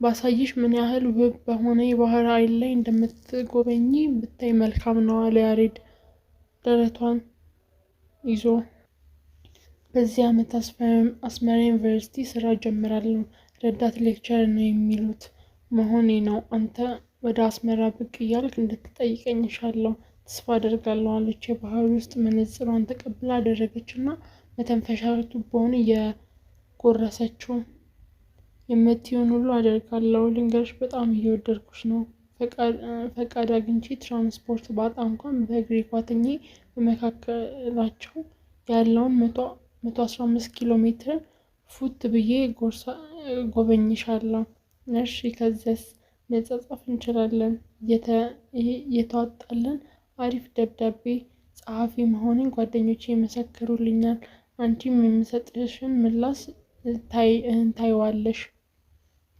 ባሳይሽ ምን ያህል ውብ በሆነ የባህር ኃይል ላይ እንደምትጎበኚ ብታይ መልካም ነው አለ ያሬድ ደረቷን ይዞ። በዚህ ዓመት አስመራ ዩኒቨርሲቲ ስራ ጀምራለሁ። ረዳት ሌክቸር ነው የሚሉት መሆኔ ነው። አንተ ወደ አስመራ ብቅ እያልክ እንድትጠይቀኝ እሻለሁ። ተስፋ አደርጋለሁ አለች። የባህር ውስጥ መነጽሯን ተቀብላ አደረገችና መተንፈሻ ቱቦውን እየጎረሰችው የምትይውን ሁሉ አደርጋለሁ። ልንገርሽ በጣም እየወደድኩሽ ነው። ፈቃድ አግኝቼ ትራንስፖርት ባጣ እንኳን በእግሬ ኳትኜ በመካከላቸው ያለውን 115 ኪሎ ሜትር ፉት ብዬ ጎበኝሻለሁ። እሺ ከዚያስ መጻጻፍ እንችላለን። የተዋጣለን አሪፍ ደብዳቤ ጸሐፊ መሆኔን ጓደኞቼ ይመሰክሩልኛል። አንቺም የምሰጥሽን ምላሽ ታይዋለሽ።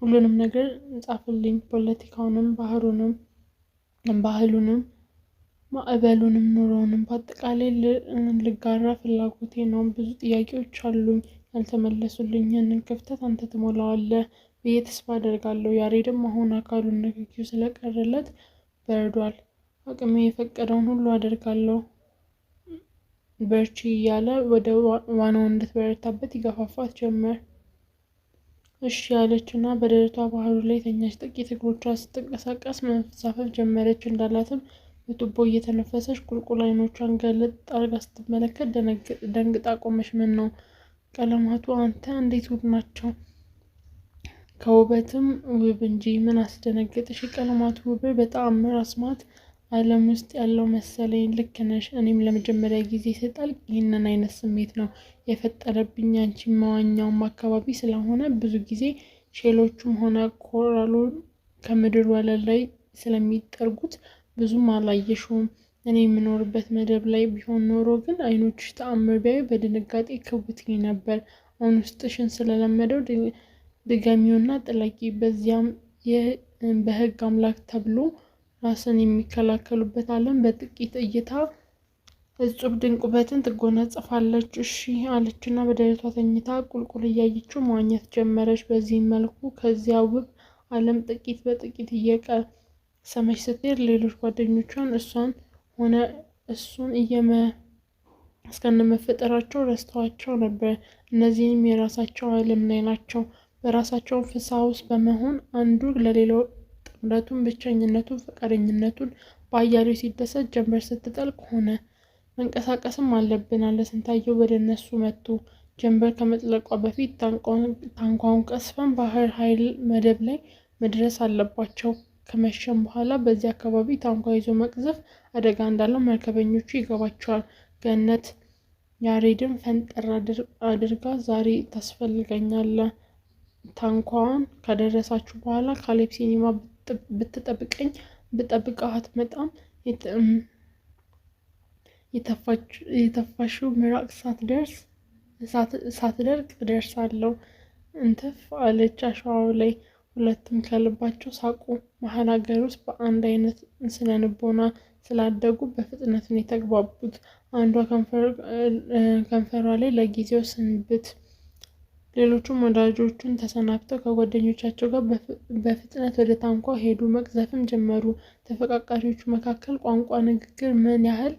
ሁሉንም ነገር ጻፍልኝ፣ ፖለቲካውንም፣ ባህሉንም፣ ማዕበሉንም፣ ኑሮውንም በአጠቃላይ ልጋራ ፍላጎቴ ነው። ብዙ ጥያቄዎች አሉኝ ያልተመለሱልኝ። ይህንን ክፍተት አንተ ትሞላዋለህ ብዬ ተስፋ አደርጋለሁ። ያሬድም አሁን አካሉን ንክኪው ስለቀረለት በርዷል። አቅሜ የፈቀደውን ሁሉ አደርጋለሁ በርቺ እያለ ወደ ዋናው እንድትበረታበት ይገፋፋት ጀመር። እሺ ያለችና በደረቷ ባህሩ ላይ ተኛች። ጥቂት እግሮቿ ስትንቀሳቀስ መንሳፈፍ ጀመረች። እንዳላትም በቱቦ እየተነፈሰች ቁልቁል አይኖቿን ገለጥ አርጋ ስትመለከት ደንግጣ ቆመች። ምን ነው ቀለማቱ አንተ እንዴት ውብ ናቸው! ከውበትም ውብ እንጂ ምን አስደነገጥሽ? የቀለማቱ ውብ በተአምር አስማት ዓለም ውስጥ ያለው መሰለኝ። ልክ ነሽ። እኔም ለመጀመሪያ ጊዜ ስጠልቅ ይህንን አይነት ስሜት ነው የፈጠረብኝ። አንቺ መዋኛውም አካባቢ ስለሆነ ብዙ ጊዜ ሼሎቹም ሆነ ኮራሉ ከምድር ወለል ላይ ስለሚጠርጉት ብዙም አላየሽውም። እኔ የምኖርበት መደብ ላይ ቢሆን ኖሮ ግን አይኖችሽ ተአምር ቢያዩ በድንጋጤ ክውትኝ ነበር። አሁን ውስጥሽን ስለለመደው ድገሚውና ጥለቂ። በዚያም በህግ አምላክ ተብሎ ራስን የሚከላከሉበት ዓለም በጥቂት እይታ እጹብ ድንቅ ውበትን ትጎናጸፋለች። እሺ አለችና በደረቷ ተኝታ ቁልቁል እያየችው መዋኘት ጀመረች። በዚህ መልኩ ከዚያ ውብ ዓለም ጥቂት በጥቂት እየቀሰመች ስትሄድ ሌሎች ጓደኞቿን እሷን ሆነ እሱን እስከነመፈጠራቸው ረስተዋቸው ነበር። እነዚህም የራሳቸው ዓለም ላይ ናቸው። በራሳቸው ፍስሐ ውስጥ በመሆን አንዱ ለሌላው ጥምረቱን፣ ብቸኝነቱን፣ ፈቃደኝነቱን በአያሌው ሲደሰት ጀንበር ስትጠልቅ ሆነ። መንቀሳቀስም አለብን አለ ስንታየው ወደ እነሱ መጥቶ። ጀንበር ከመጥለቋ በፊት ታንኳውን ቀስፈን ባህር ኃይል መደብ ላይ መድረስ አለባቸው። ከመሸም በኋላ በዚህ አካባቢ ታንኳ ይዞ መቅዘፍ አደጋ እንዳለው መርከበኞቹ ይገባቸዋል። ገነት ያሬድን ፈንጠር አድርጋ ዛሬ ታስፈልገኛለህ። ታንኳዋን ከደረሳችሁ በኋላ ካሌብ ሲኒማ ብትጠብቀኝ ብጠብቀህ አትመጣም። የተፋሽው ምራቅ ሳትደርቅ እደርሳለሁ። እንትፍ አለች አሸዋው ላይ። ሁለቱም ከልባቸው ሳቁ። መሀል ሀገር ውስጥ በአንድ አይነት ስነልቦና ስላደጉ በፍጥነት ነው የተግባቡት። አንዷ ከንፈሯ ላይ ለጊዜው ስንብት፣ ሌሎቹም ወዳጆቹን ተሰናብተው ከጓደኞቻቸው ጋር በፍጥነት ወደ ታንኳ ሄዱ። መቅዘፍም ጀመሩ። ተፈቃቃሪዎቹ መካከል ቋንቋ ንግግር ምን ያህል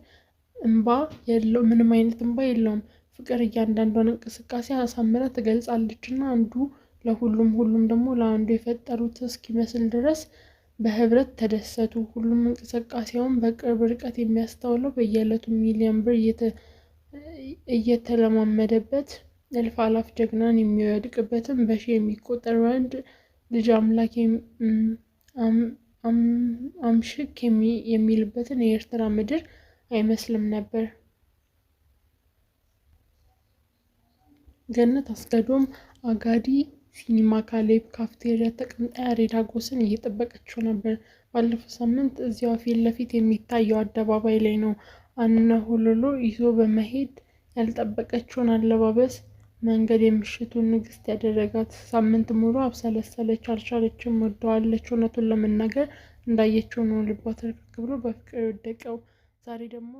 ምንም አይነት እንባ የለውም። ፍቅር እያንዳንዷን እንቅስቃሴ አሳምራ ትገልጻለችና አንዱ ለሁሉም ሁሉም ደግሞ ለአንዱ የፈጠሩት እስኪመስል ድረስ በህብረት ተደሰቱ። ሁሉም እንቅስቃሴውን በቅርብ ርቀት የሚያስተውለው በየዕለቱ ሚሊዮን ብር እየተለማመደበት እልፍ አላፍ ጀግናን የሚወድቅበትን በሺህ የሚቆጠር ወንድ ልጅ አምላክ አምሽክ የሚልበትን የኤርትራ ምድር አይመስልም ነበር። ገነት አስገዶም አጋዲ ሲኒማ ካሌብ ካፍቴሪያ ተቀምጣ ያሬድ ሀጎስን እየጠበቀችው ነበር። ባለፈው ሳምንት እዚያው ፊት ለፊት የሚታየው አደባባይ ላይ ነው አነ ሁሉሎ ይዞ በመሄድ ያልጠበቀችውን አለባበስ መንገድ የምሽቱን ንግስት ያደረጋት። ሳምንት ሙሉ አብሰለሰለች፣ አልቻለችም፣ ወደዋለች። እውነቱን ለመናገር እንዳየችው ነው ልቧ ተርክክ ብሎ በፍቅር የወደቀው። ዛሬ ደግሞ